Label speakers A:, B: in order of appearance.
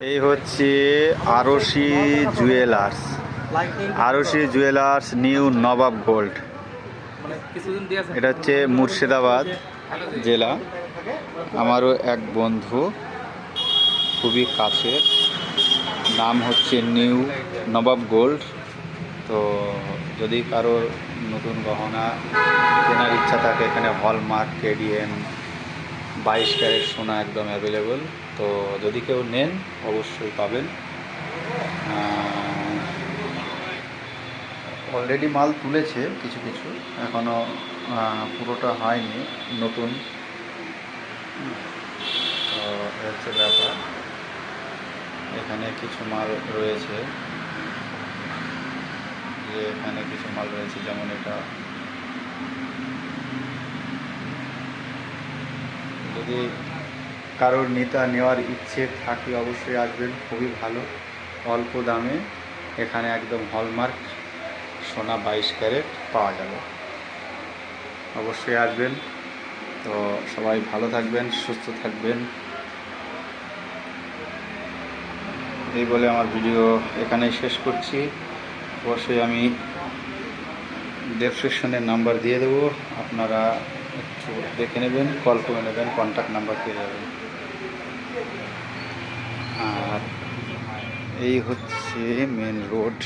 A: এই হচ্ছে আরশি জুয়েলার্স। আরশি jewellers new নবাব gold. এটা হচ্ছে মুর্শিদাবাদ জেলা। আমারও এক বন্ধু খুবই কাছের, নাম হচ্ছে নিউ নবাব গোল্ড। তো যদি কারোর নতুন গহনা কেনার ইচ্ছা থাকে, এখানে হলমার্ক, কেডিএম, 22 ক্যারেট সোনা একদম অ্যাভেলেবল। তো যদি কেউ নেন অবশ্যই পাবেন। অলরেডি মাল তুলেছে কিছু কিছু, এখনও পুরোটা হয়নি, নতুন। তো হচ্ছে ব্যাপার, এখানে কিছু মাল রয়েছে, এখানে কিছু মাল রয়েছে, যেমন এটা। যদি কারোর নেওয়ার ইচ্ছে থাকে অবশ্যই আসবেন, খুবই ভালো, অল্প দামে এখানে একদম হলমার্ক সোনা 22 ক্যারেট পাওয়া যাবে। অবশ্যই আসবেন। তো সবাই ভালো থাকবেন, সুস্থ থাকবেন, এই বলে আমার ভিডিও এখানেই শেষ করছি। অবশ্যই আমি ডেসক্রিপশনের নাম্বার দিয়ে দেবো, আপনারা একটু দেখে নেবেন, কল করে নেবেন, কন্ট্যাক্ট নাম্বার পেয়ে যাবেন। আর এই হচ্ছে মেন রোড।